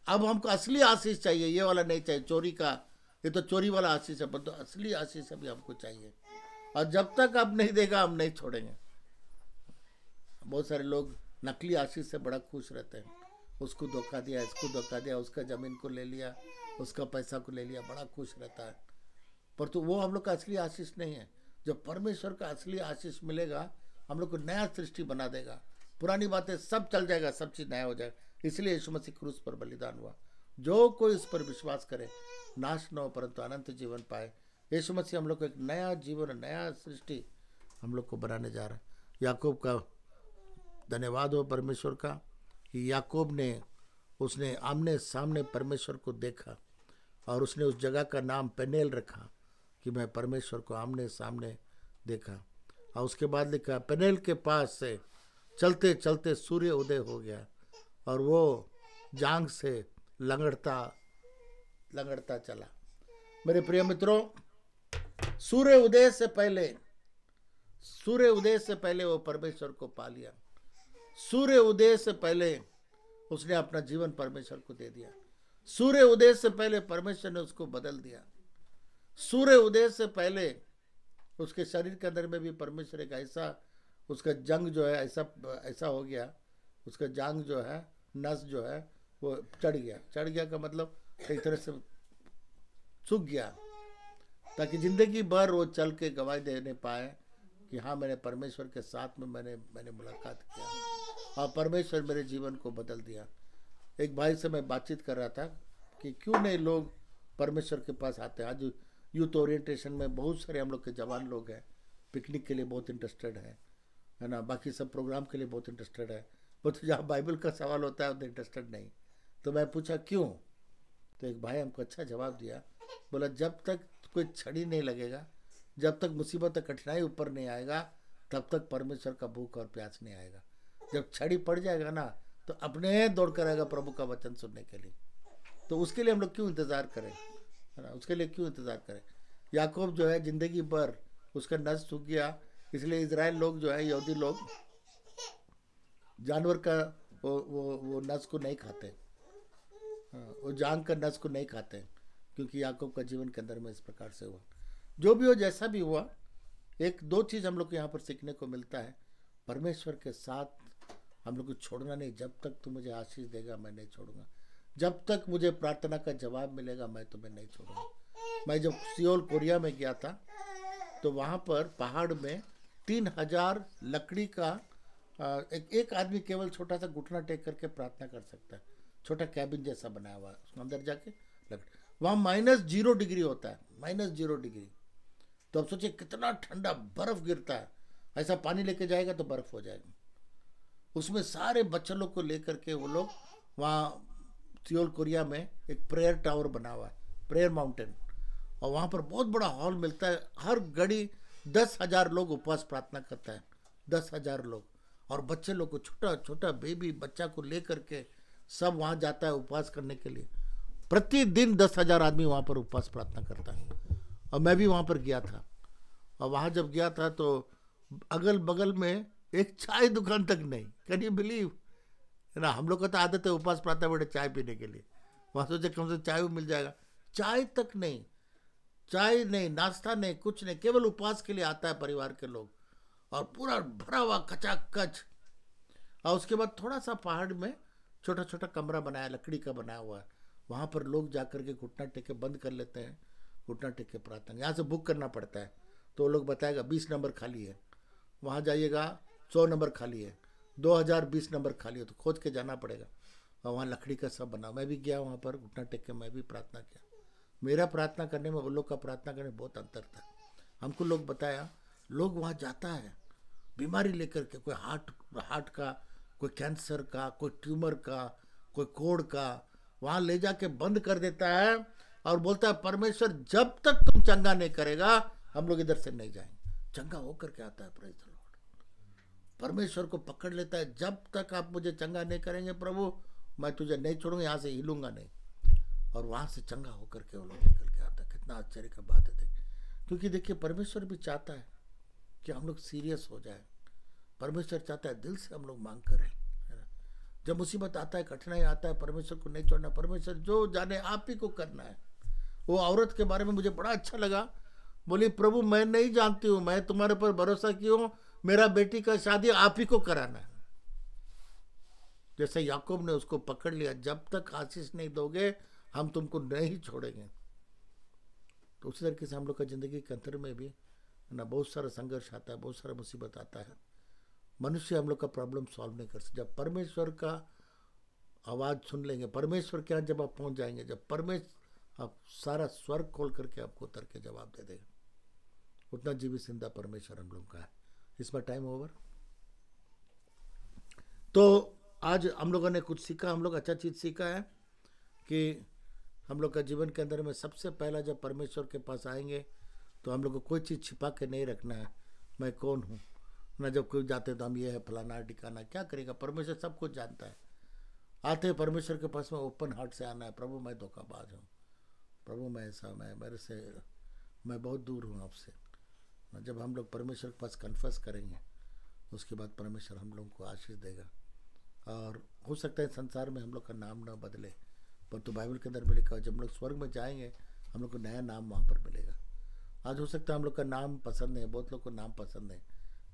अब हमको असली आशीष चाहिए, ये वाला नहीं चाहिए चोरी का, ये तो चोरी वाला आशीष है, पर तो असली आशीष अभी हमको चाहिए। और जब तक आप नहीं देगा हम नहीं छोड़ेंगे। बहुत सारे लोग नकली आशीष से बड़ा खुश रहते हैं, उसको धोखा दिया, इसको धोखा दिया, उसका जमीन को ले लिया, उसका पैसा को ले लिया, बड़ा खुश रहता है। पर तो वो हम लोग का असली आशीष नहीं है। जब परमेश्वर का असली आशीष मिलेगा, हम लोग को नया सृष्टि बना देगा, पुरानी बातें सब चल जाएगा, सब चीज नया हो जाएगा। इसलिए यीशु मसीह क्रूस पर बलिदान हुआ। जो कोई इस पर विश्वास करे नाश न हो परंतु अनंत जीवन पाए। यीशु मसीह हम लोग को एक नया जीवन, नया सृष्टि हम लोग को बनाने जा रहा है। याकूब का धन्यवाद हो परमेश्वर का कि याकूब ने उसने आमने सामने परमेश्वर को देखा और उसने उस जगह का नाम पेनेल रखा कि मैं परमेश्वर को आमने सामने देखा। और उसके बाद लिखा पेनेल के पास से चलते चलते सूर्य उदय हो गया और वो जांग से लंगड़ता लंगड़ता चला। मेरे प्रिय मित्रों, सूर्य उदय से पहले वो परमेश्वर को पा लिया। सूर्य उदय से पहले उसने अपना जीवन परमेश्वर को दे दिया। सूर्य उदय से पहले परमेश्वर ने उसको बदल दिया। सूर्य उदय से पहले उसके शरीर के अंदर में भी परमेश्वर एक ऐसा, उसका जंग जो है ऐसा हो गया, उसका जंग जो है, नस जो है वो चढ़ गया का मतलब एक तरह से सूख गया, ताकि जिंदगी भर वो चल के गवाही देने पाए कि हाँ मैंने परमेश्वर के साथ में मैंने मुलाकात किया और परमेश्वर मेरे जीवन को बदल दिया। एक भाई से मैं बातचीत कर रहा था कि क्यों नहीं लोग परमेश्वर के पास आते हैं। आज यूथ ओरिएंटेशन में बहुत सारे हम लोग के जवान लोग हैं, पिकनिक के लिए बहुत इंटरेस्टेड हैं, है ना, बाकी सब प्रोग्राम के लिए बहुत इंटरेस्टेड है, वो तो जहाँ बाइबल का सवाल होता है उतना इंटरेस्टेड नहीं। तो मैं पूछा क्यों, तो एक भाई हमको अच्छा जवाब दिया, बोला जब तक कोई छड़ी नहीं लगेगा, जब तक मुसीबत और कठिनाई ऊपर नहीं आएगा, तब तक परमेश्वर का भूख और प्यास नहीं आएगा। जब छड़ी पड़ जाएगा ना, तो अपने दौड़ कर आएगा प्रभु का वचन सुनने के लिए। तो उसके लिए हम लोग क्यों इंतज़ार करें, है ना, उसके लिए क्यों इंतज़ार करें। याकूब जो है ज़िंदगी भर उसका नस सूख गया, इसलिए इजराइल लोग जो है, यहूदी लोग जानवर का वो नस को नहीं खाते, वो जान का नस को नहीं खाते, क्योंकि याकूब का जीवन के अंदर में इस प्रकार से हुआ। जो भी हो, जैसा भी हुआ, एक दो चीज़ हम लोग को यहाँ पर सीखने को मिलता है। परमेश्वर के साथ हम लोग को छोड़ना नहीं। जब तक तू मुझे आशीष देगा मैं नहीं छोड़ूंगा, जब तक मुझे प्रार्थना का जवाब मिलेगा मैं तुम्हें नहीं छोड़ूंगा। मैं जब सियोल कोरिया में गया था, तो वहाँ पर पहाड़ में 3000 लकड़ी का एक आदमी केवल छोटा सा घुटना टेक करके प्रार्थना कर सकता है। छोटा कैबिन जैसा बनाया हुआ है, उसके अंदर जाके लकड़ी, वहाँ -0 डिग्री होता है, -0 डिग्री। तो अब सोचिए कितना ठंडा, बर्फ गिरता है, ऐसा पानी लेके जाएगा तो बर्फ हो जाएगा। उसमें सारे बच्चों लोग को लेकर के वो लोग वहाँ सियोल कोरिया में एक प्रेयर टावर बना हुआ है, प्रेयर माउंटेन, और वहाँ पर बहुत बड़ा हॉल मिलता है। हर घड़ी 10,000 लोग उपवास प्रार्थना करता है, 10,000 लोग, और बच्चे लोग को, छोटा छोटा बेबी बच्चा को लेकर के सब वहाँ जाता है उपवास करने के लिए। प्रतिदिन 10,000 आदमी वहाँ पर उपवास प्रार्थना करता है। और मैं भी वहाँ पर गया था, और वहाँ जब गया था तो अगल बगल में एक चाय दुकान तक नहीं। कैन यू बिलीव, है ना, हम लोग का तो आदत है उपवास प्रार्थना बैठे चाय पीने के लिए, वहाँ सोचे कम से चाय मिल जाएगा, चाय तक नहीं, चाय नहीं, नाश्ता नहीं, कुछ नहीं, केवल उपवास के लिए आता है परिवार के लोग, और पूरा भरा हुआ कचाकच। और उसके बाद थोड़ा सा पहाड़ में छोटा छोटा कमरा बनाया, लकड़ी का बनाया हुआ है, वहाँ पर लोग जाकर के घुटना टेक के बंद कर लेते हैं, घुटना टेक के प्रार्थना। यहाँ से बुक करना पड़ता है, तो वो लोग बताएगा 20 नंबर खाली है, वहाँ जाइएगा 100 नंबर खाली है, 2020 नंबर खाली है, तो खोज के जाना पड़ेगा। और वहाँ लकड़ी का सब बना। मैं भी गया वहाँ पर, घुटना टेक के मैं भी प्रार्थना किया। मेरा प्रार्थना करने में, वो लोग का प्रार्थना करने में बहुत अंतर था। हमको लोग बताया, लोग वहाँ जाता है बीमारी लेकर के, कोई हार्ट का, कोई कैंसर का, कोई ट्यूमर का, कोई कोढ़ का, वहाँ ले जाके बंद कर देता है और बोलता है परमेश्वर जब तक तुम चंगा नहीं करेगा हम लोग इधर से नहीं जाएंगे। चंगा होकर के आता है, प्रेज द लॉर्ड। परमेश्वर को पकड़ लेता है, जब तक आप मुझे चंगा नहीं करेंगे प्रभु, मैं तुझे नहीं छोड़ूंगा, यहाँ से हिलूंगा नहीं। और वहाँ से चंगा होकर के वो लोग निकल के आता है। कितना आश्चर्य का बात है। क्योंकि देखिए परमेश्वर भी चाहता है कि हम लोग सीरियस हो जाए। परमेश्वर चाहता है दिल से हम लोग मांग करें, है ना। जब मुसीबत आता है, कठिनाई आता है, परमेश्वर को नहीं छोड़ना। परमेश्वर जो जाने आप ही को करना है। वो औरत के बारे में मुझे बड़ा अच्छा लगा, बोली प्रभु मैं नहीं जानती हूँ, मैं तुम्हारे पर भरोसा की हूँ, मेरा बेटी का शादी आप ही को कराना है। जैसे याकूब ने उसको पकड़ लिया, जब तक आशीष नहीं दोगे हम तुमको नहीं छोड़ेंगे। तो उसी तरीके से हम लोग का जिंदगी के अंतर में भी ना बहुत सारा संघर्ष आता है, बहुत सारा मुसीबत आता है। मनुष्य हम लोग का प्रॉब्लम सॉल्व नहीं कर सकते। जब परमेश्वर का आवाज़ सुन लेंगे, परमेश्वर के यहाँ जब आप पहुँच जाएंगे, जब परमेश्वर आप सारा स्वर्ग खोल करके आपको उतर के जवाब दे देगा, उतना जीवित जिंदा परमेश्वर हम लोग का है। इस बार टाइम ओवर। तो आज हम लोगों ने कुछ सीखा, हम लोग अच्छा चीज़ सीखा है कि हम लोग का जीवन के अंदर में सबसे पहला जब परमेश्वर के पास आएंगे तो हम लोग को कोई चीज़ छिपा के नहीं रखना है, मैं कौन हूँ ना। जब कोई जाते तो हम ये है फलाना ठिकाना, क्या करेगा, परमेश्वर सब कुछ जानता है। आते हैं परमेश्वर के पास में ओपन हार्ट से आना है, प्रभु मैं धोखाबाज हूँ, प्रभु मैं ऐसा, मैं बहुत दूर हूँ आपसे। जब हम लोग परमेश्वर के पास कन्फेस करेंगे, उसके बाद परमेश्वर हम लोग को आशीष देगा। और हो सकता है संसार में हम लोग का नाम ना बदले, पर तो बाइबल के अंदर में लिखा है जब हम लोग स्वर्ग में जाएंगे हम लोग को नया नाम वहाँ पर मिलेगा। आज हो सकता है हम लोग का नाम पसंद है, बहुत लोग को नाम पसंद है।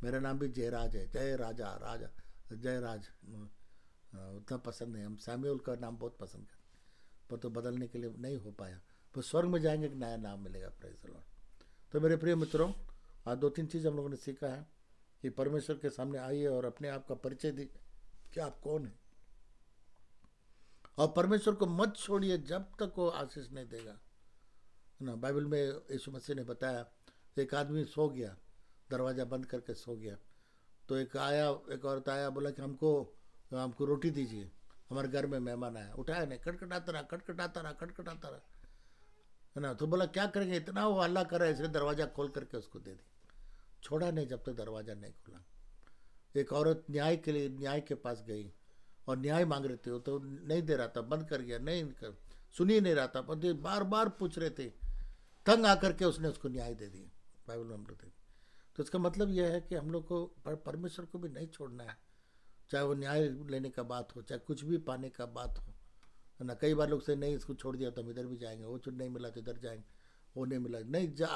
मेरा नाम भी जयराज है, जय राजा, राजा जयराज उतना पसंद है। हम सैमुअल का नाम बहुत पसंद करते, पर तो बदलने के लिए नहीं हो पाया। पर स्वर्ग में जाएंगे एक नया नाम मिलेगा, प्रेज द लॉर्ड। तो मेरे प्रिय मित्रों, आज 2-3 चीज़ हम लोगों ने सीखा है कि परमेश्वर के सामने आइए और अपने आप का परिचय दी कि आप कौन हैं। और परमेश्वर को मत छोड़िए जब तक वो आशीष नहीं देगा, है ना। बाइबल में यीशु मसीह ने बताया, एक आदमी सो गया, दरवाज़ा बंद करके सो गया, तो एक औरत आया, बोला कि हमको रोटी दीजिए, हमारे घर में मेहमान आया। उठाया नहीं, खटखटाता रहा, है ना। तो बोला क्या करेंगे, इतना वो हल्ला कर रहा है, इसलिए दरवाज़ा खोल करके उसको दे दी। छोड़ा नहीं जब तक दरवाज़ा नहीं खुला। एक औरत न्याय के पास गई और न्याय मांग रहे थे, वो तो नहीं दे रहा था, बंद कर गया, सुन ही नहीं रहा था, पर बार बार पूछ रहे थे। तंग आकर के उसने उसको न्याय दे दिया। बाइबल में हम लोग देखते। तो इसका मतलब यह है कि हम लोग को परमेश्वर को भी नहीं छोड़ना है, चाहे वो न्याय लेने का बात हो, चाहे कुछ भी पाने का बात हो, है ना। कई बार लोग से नहीं, इसको छोड़ दिया तो हम इधर भी जाएंगे, वो चुन नहीं मिला तो इधर जाएंगे, वो नहीं मिला नहीं जा,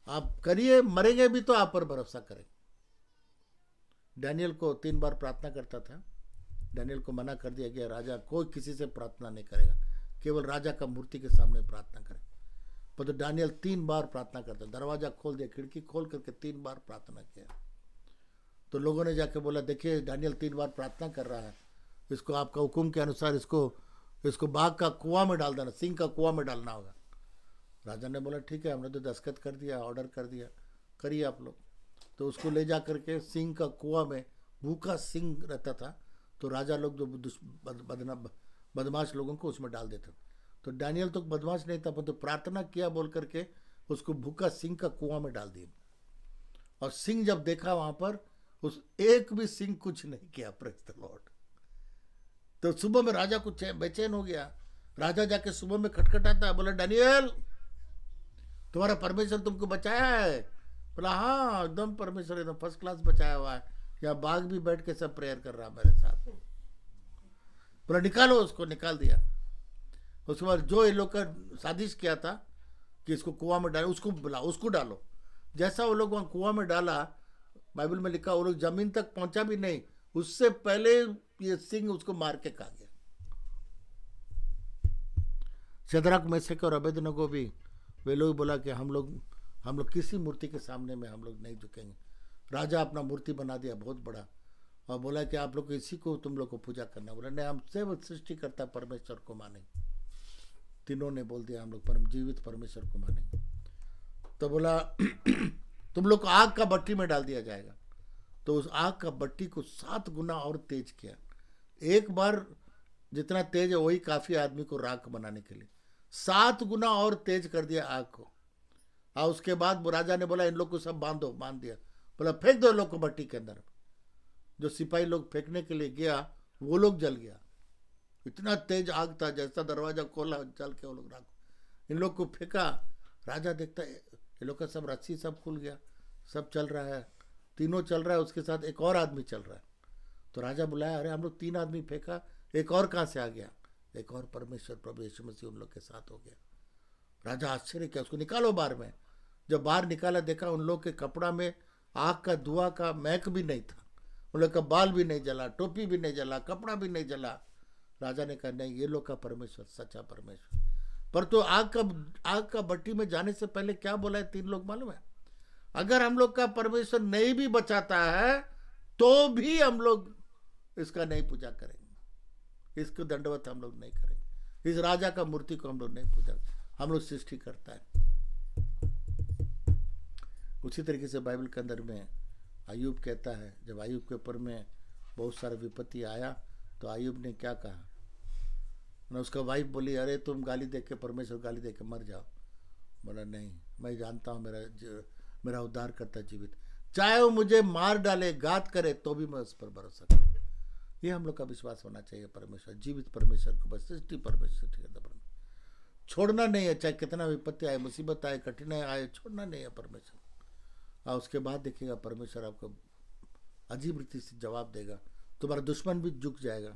आप करिए, मरेंगे भी तो आप पर भरोसा करें। डैनियल को 3 बार प्रार्थना करता था। डैनियल को मना कर दिया गया, राजा कोई किसी से प्रार्थना नहीं करेगा, केवल राजा का मूर्ति के सामने प्रार्थना करे। पर तो डैनियल 3 बार प्रार्थना करता, दरवाजा खोल दिया, खिड़की खोल करके 3 बार प्रार्थना किया। तो लोगों ने जाके बोला, देखिए डैनियल 3 बार प्रार्थना कर रहा है, इसको आपका हुक्म के अनुसार इसको बाघ का कुआं में डाल देना, सिंह का कुआं में डालना होगा। राजा ने बोला ठीक है, हमने तो दस्तखत कर दिया, ऑर्डर कर दिया, करिए आप लोग। तो उसको ले जा करके सिंह का कुआं में, भूखा सिंह रहता था, तो राजा लोग जो बदमाश लोगों को उसमें डाल देते। तो डैनियल तो बदमाश नहीं था, तो प्रार्थना किया बोल करके उसको भूखा सिंह का कुआं में डाल दिया। और सिंह जब देखा वहां पर, उस एक भी सिंह कुछ नहीं किया। Praise the Lord. तो सुबह में राजा कुछ बेचैन हो गया। राजा जाके सुबह में खटखटाता है, बोला डैनियल तुम्हारा परमेश्वर तुमको बचाया है? बोला हाँ, एकदम परमेश्वर एकदम फर्स्ट क्लास बचाया हुआ है, या बाघ भी बैठ के सब प्रेयर कर रहा मेरे साथ। बोला निकालो उसको, निकाल दिया। उसके बाद जो ये लोग का साजिश किया था कि इसको कुआं में डालो, उसको बुला, उसको डालो। जैसा वो लोग वहां कुआं में डाला, बाइबल में लिखा वो लोग जमीन तक पहुंचा भी नहीं, उससे पहले ये सिंह उसको मार के खा गया। शद्रक, मेशक और अबेदनगो को भी वे लोग बोला कि हम लोग किसी मूर्ति के सामने में हम लोग नहीं झुकेंगे। राजा अपना मूर्ति बना दिया बहुत बड़ा, और बोला कि आप लोग इसी को, तुम लोग को पूजा करना। बोला नहीं, हम सिर्फ सृष्टिकर्ता परमेश्वर को मानेंगे। तीनों ने बोल दिया हम लोग जीवित परमेश्वर को मानेंगे। तो बोला तुम लोग को आग का भट्टी में डाल दिया जाएगा। तो उस आग का भट्टी को 7 गुना और तेज किया। एक बार जितना तेज है वही काफी आदमी को राख बनाने के लिए, 7 गुना और तेज कर दिया आग को। और उसके बाद राजा ने बोला इन लोग को सब बांध दिया। बोला फेंक दो लोग को भट्टी के अंदर। जो सिपाही लोग फेंकने के लिए गया, वो लोग जल गया। इतना तेज आग था, जैसा दरवाजा खोला जल के वो लोग राख। इन लोग को फेंका। राजा देखता है ये लोग का सब रस्सी सब खुल गया, सब चल रहा है, तीनों चल रहा है, उसके साथ एक और आदमी चल रहा है। तो राजा बुलाया, अरे हम लोग 3 आदमी फेंका, एक और कहाँ से आ गया? एक और परमेश्वर प्रभु यीशु मसीह उन लोग के साथ हो गया। राजा आश्चर्य किया, उसको निकालो बाहर में। जब बाहर निकाला, देखा उन लोग के कपड़ा में आग का धुआं का महक भी नहीं था, उन लोग का बाल भी नहीं जला, टोपी भी नहीं जला, कपड़ा भी नहीं जला। राजा ने कहा नहीं, ये लोग का परमेश्वर सच्चा परमेश्वर। पर तो आग का भट्टी में जाने से पहले क्या बोला है 3 लोग मालूम है? अगर हम लोग का परमेश्वर नहीं भी बचाता है तो भी हम लोग इसका नहीं पूजा करेंगे, इसको दंडवत हम लोग नहीं करेंगे, इस राजा का मूर्ति को हम लोग नहीं पूजा, हम लोग सृष्टि करता है। उसी तरीके से बाइबल के अंदर में अय्यूब कहता है, जब अय्यूब के ऊपर में बहुत सारा विपत्ति आया तो अय्यूब ने क्या कहा ना, उसका वाइफ बोली अरे तुम गाली दे के, परमेश्वर गाली दे के मर जाओ। बोला नहीं, मैं जानता हूँ मेरा उद्धार करता जीवित, चाहे वो मुझे मार डाले, घात करे, तो भी मैं उस पर भरोसा करूँ। ये हम लोग का विश्वास होना चाहिए परमेश्वर, जीवित परमेश्वर को, बस सृष्टि परमेश्वर छोड़ना नहीं है। चाहे कितना विपत्ति आए, मुसीबत आए, कठिनाई आए, छोड़ना नहीं है परमेश्वर। और उसके बाद देखिएगा परमेश्वर आपको अजीब रीति से जवाब देगा, तुम्हारा दुश्मन भी झुक जाएगा।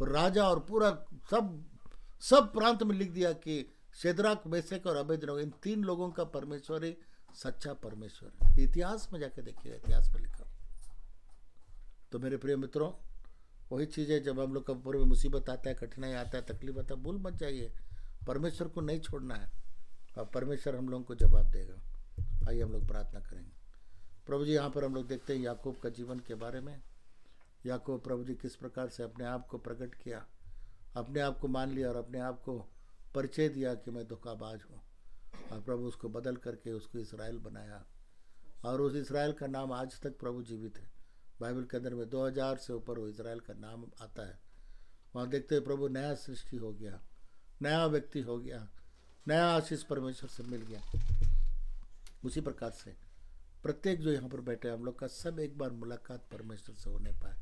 और राजा और पूरा सब प्रांत में लिख दिया कि शेद्राक, मेशक और अबेदनगो, इन 3 लोगों का परमेश्वर ही सच्चा परमेश्वर है। इतिहास में जाके देखिएगा, इतिहास में लिखा। तो मेरे प्रिय मित्रों, वही चीज़ है, जब हम लोग का पूरे मुसीबत आता है, कठिनाई आता है, तकलीफ आता है, भूल मत जाइए परमेश्वर को नहीं छोड़ना है, और परमेश्वर हम लोगों को जवाब देगा। आइए हम लोग प्रार्थना करेंगे। प्रभु जी, यहाँ पर हम लोग देखते हैं याकूब का जीवन के बारे में। याकूब प्रभु जी किस प्रकार से अपने आप को प्रकट किया, अपने आप को मान लिया और अपने आप को परिचय दिया कि मैं धोखाबाज हूँ, और प्रभु उसको बदल करके उसको इसराइल बनाया, और उस इसराइल का नाम आज तक प्रभु जीवित है। बाइबल के अंदर में 2000 से ऊपर वो इज़राइल का नाम आता है, वहाँ देखते हैं प्रभु नया सृष्टि हो गया, नया व्यक्ति हो गया, नया आशीष परमेश्वर से मिल गया। उसी प्रकार से प्रत्येक जो यहाँ पर बैठे हम लोग का सब एक बार मुलाकात परमेश्वर से होने पाए,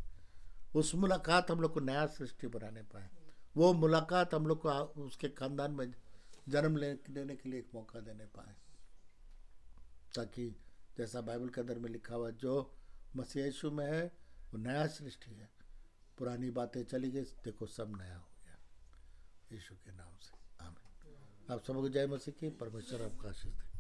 उस मुलाकात हम लोग को नया सृष्टि बनाने पाए, वो मुलाकात हम लोग को उसके खानदान में जन्म लेने के लिए एक मौका देने पाए, ताकि जैसा बाइबल के अंदर में लिखा हुआ जो मसीह यीशु में है वो नया सृष्टि है, पुरानी बातें चली गई, देखो सब नया हो गया यीशु के नाम से। आमीन। आप सबको जय मसीह की। परमेश्वर आपका आशीष दे।